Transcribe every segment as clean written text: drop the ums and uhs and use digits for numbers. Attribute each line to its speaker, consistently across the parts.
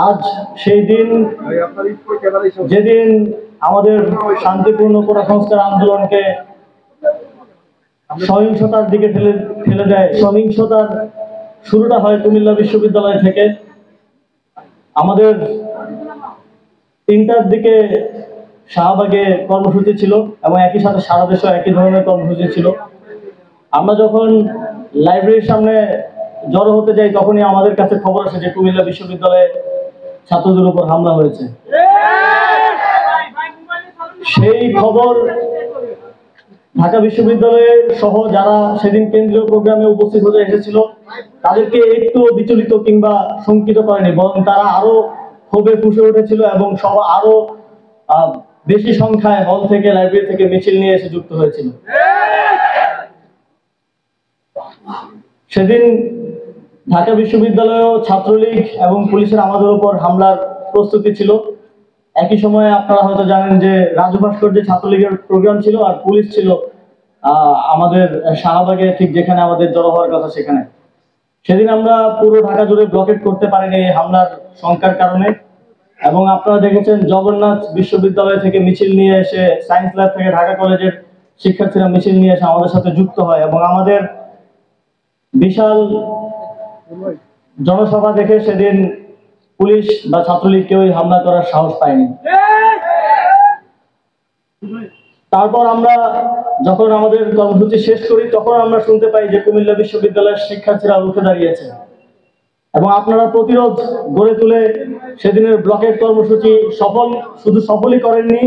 Speaker 1: আজ সেই দিন যেদিন আমাদের শান্তিপূর্ণ কোটা সংস্কার আন্দোলনকে সহিংসতার দিকে ঠেলে দেয়। সহিংসতার শুরুটা হয় কুমিল্লা বিশ্ববিদ্যালয় থেকে। আমাদের 3টার দিকে শাহবাগে কর্মসূচি ছিল এবং একই সাথে সারা দেশে একই ধরনের কর্মসূচি ছিল। আমরা যখন লাইব্রেরির সামনে জড়ো হতে যাই তখনই আমাদের কাছে খবর আসে যে কুমিল্লা বিশ্ববিদ্যালয়ে ছাত্রদের উপর হামলা হয়েছে। সেই খবর ঢাকা বিশ্ববিদ্যালয়ের সহ যারা সেদিন কেন্দ্রীয় প্রোগ্রামে উপস্থিত হতে এসেছিল তাদেরকে একটু বিচলিত কিংবা শঙ্কিত করেনি, বরং তারা আরো ক্ষোভে ফুসে উঠেছিল এবং সব আরো বেশি সংখ্যায় হল থেকে লাইব্রেরি থেকে মিছিল নিয়ে এসে যুক্ত হয়েছিল। সেদিন ঢাকা বিশ্ববিদ্যালয়েও ছাত্রলীগ এবং পুলিশের আমাদের উপর হামলার প্রস্তুতি ছিল। একই সময়ে আপনারা হয়তো জানেন যে রাজু ভাস্কর্যে ছাত্রলীগের প্রোগ্রাম ছিল আর পুলিশ ছিল আমাদের শাহবাগে, ঠিক যেখানে আমাদের জড়ো হওয়ার কথা সেখানে। সেদিন আমরা পুরো ঢাকা জুড়ে ব্লকেট করতে পারিনি এই হামলার সংখ্যার কারণে। এবং আপনারা দেখেছেন জগন্নাথ বিশ্ববিদ্যালয় থেকে মিছিল নিয়ে এসে, সায়েন্স ল্যাব থেকে ঢাকা কলেজের শিক্ষার্থীরা মিছিল নিয়ে এসে আমাদের সাথে যুক্ত হয় এবং আমাদের বিশাল জনসভা দেখে সেদিন পুলিশ বা ছাত্রলীগ কেউই হামলা করার সাহস পায়নি। তারপর আমরা যখন আমাদের কর্মসূচি শেষ করি তখন আমরা শুনতে পাই যে কুমিল্লা বিশ্ববিদ্যালয়ের শিক্ষার্থীরা উঠে দাঁড়িয়েছে এবং আপনারা প্রতিরোধ গড়ে তুলে সেদিনের ব্লকের কর্মসূচি শুধু সফলই করেননি,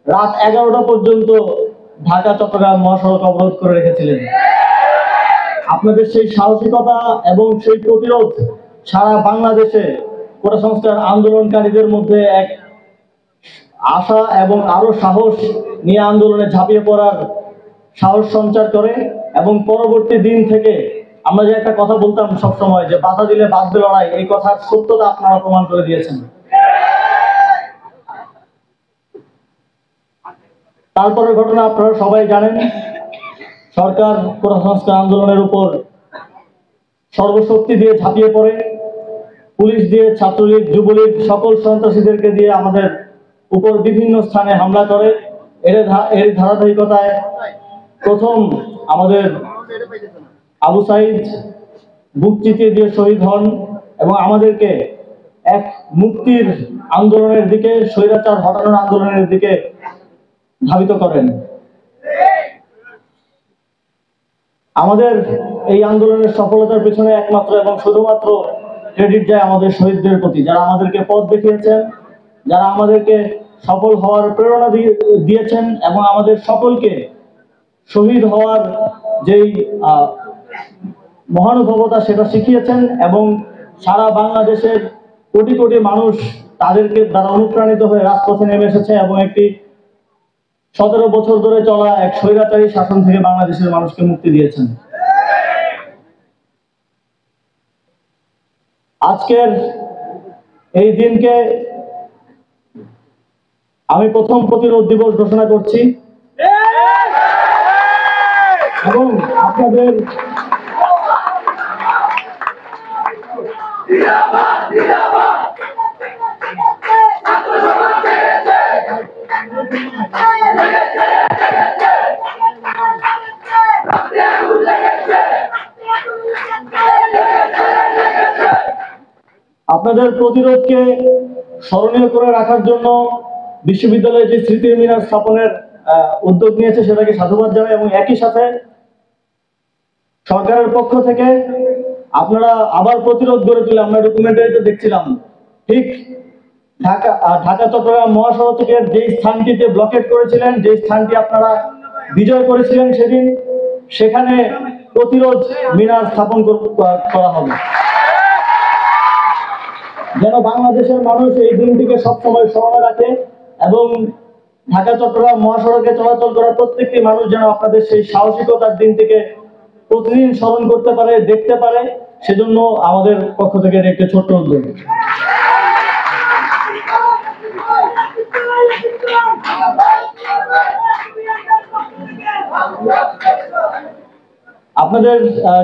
Speaker 1: রাত 11টা পর্যন্ত ঢাকা চট্টগ্রাম মহাসড়ক অবরোধ করে রেখেছিলেন। আপনাদের সেই সাহসিকতা এবং সেই প্রতিরোধ সারা বাংলাদেশে কোটা সংস্কার আন্দোলনকারীদের মধ্যে এক আশা এবং আরো সাহস নিয়ে আন্দোলনে ঝাঁপিয়ে পড়ার সাহস সঞ্চার করে। এবং পরবর্তী দিন থেকে আমরা যে একটা কথা বলতাম সবসময় যে বাধা দিলে বাঁধবে লড়াই, এই কথার সত্যতা আপনারা প্রমাণ করে দিয়েছেন। তারপরের ঘটনা আপনারা সবাই জানেন। সরকার কোটা সংস্কার আন্দোলনের উপর সর্বশক্তি দিয়ে ঝাঁপিয়ে পড়ে, পুলিশ দিয়ে, ছাত্রলীগ, যুবলীগ সকল সন্ত্রাসীদেরকে দিয়ে আমাদের উপর বিভিন্ন স্থানে হামলা করে। এর ধারাবাহিকতায় প্রথম আমাদের আবু সাইদ বুক চিতিয়ে দিয়ে শহীদ হন এবং আমাদেরকে এক মুক্তির আন্দোলনের দিকে, স্বৈরাচার হটানোর আন্দোলনের দিকে ধাবিত করেন। আমাদের এই আন্দোলনের সফলতার পেছনে একমাত্র এবং শুধুমাত্র ক্রেডিট যায় আমাদের শহীদদের প্রতি, যারা আমাদেরকে পথ দেখিয়েছেন, যারা আমাদেরকে সফল হওয়ার প্রেরণা দিয়েছেন এবং আমাদের সকলকে শহীদ হওয়ার যেই মহানুভবতা সেটা শিখিয়েছেন এবং সারা বাংলাদেশের কোটি কোটি মানুষ তাদেরকে দ্বারা অনুপ্রাণিত হয়ে রাজপথে নেমে এসেছে এবং একটি 17 বছর ধরে চলা এক স্বৈরাচারী শাসন থেকে বাংলাদেশের মানুষকে মুক্তি দিয়েছেন। আজকের এই দিনকে আমি প্রথম প্রতিরোধ দিবস ঘোষণা করছি এবং আপনাদের আপনাদের প্রতিরোধকে স্মরণীয় করে রাখার জন্য বিশ্ববিদ্যালয়ে যে স্মৃতির মিনার স্থাপনের উদ্যোগ নিয়েছে সেটাকে সাধুবাদ জানাই এবং একই সাথে সরকারের পক্ষ থেকে আপনারা আবার প্রতিরোধ গড়ে তুলে, আমরা ডকুমেন্টারিতে দেখছিলাম, ঠিক ঢাকা চট্টগ্রাম মহাসড়কের যে স্থানটিতে ব্লকেট করেছিলেন, যে স্থানটি আপনারা বিজয় করেছিলেন সেদিন, সেখানে প্রতিরোধ মিনার স্থাপন করা হবে যেন বাংলাদেশের মানুষ এই দিনটিকে সবসময় স্মরণে রাখে এবং ঢাকা চট্টগ্রাম মহাসড়কে চলাচল করা প্রত্যেকটি মানুষ যেন আপনাদের সেই সাহসিকতার দিনটিকে প্রতিদিন স্মরণ করতে পারে, দেখতে পারে। সেজন্য আমাদের পক্ষ থেকে একটি ছোট্ট উদ্যোগ। আপনাদের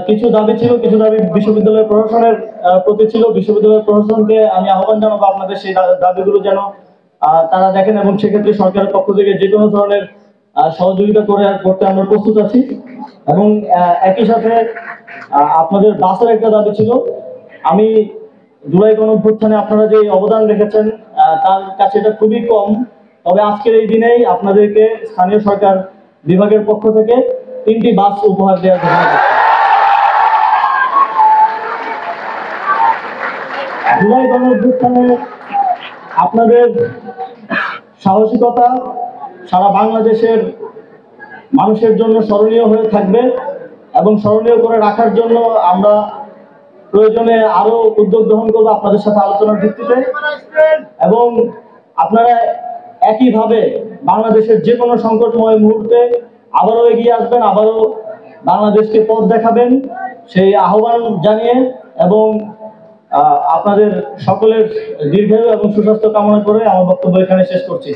Speaker 1: কিছু দাবি ছিল, কিছু দাবি বিশ্ববিদ্যালয় প্রশাসনের প্রতি ছিল। বিশ্ববিদ্যালয় প্রশাসনকে আমি আহ্বান জানাবো আপনাদের সেই দাবিগুলো যেন তারা দেখেন, এবং সেক্ষেত্রে সরকারের পক্ষ থেকে যে কোনো ধরনের সহযোগিতা করতে আমরা প্রস্তুত আছি। এবং একই সাথে আপনাদের বাসের একটা দাবি ছিল। আমি জুলাই গণঅভ্যুত্থানে আপনারা যে অবদান রেখেছেন তার কাছে এটা খুবই কম, তবে আজকের এই দিনেই আপনাদেরকে স্থানীয় সরকার বিভাগের পক্ষ থেকে 3টি বাস উপহার দেওয়ার ঘোষণা করছে। জুলাই গণঅভ্যুত্থানে আপনাদের সাহসিকতা সারা বাংলাদেশের মানুষের জন্য স্মরণীয় হয়ে থাকবে, এবং স্মরণীয় করে রাখার জন্য আমরা প্রয়োজনে আরো উদ্যোগ গ্রহণ করবো আপনাদের সাথে আলোচনার ভিত্তিতে। এবং আপনারা একইভাবে বাংলাদেশের যে কোনো সংকটময় মুহূর্তে আবারও এগিয়ে আসবেন, আবারও বাংলাদেশকে পথ দেখাবেন, সেই আহ্বান জানিয়ে এবং আপনাদের সকলের দীর্ঘায়ু এবং সুস্বাস্থ্য কামনা করে আমার বক্তব্য এখানে শেষ করছি।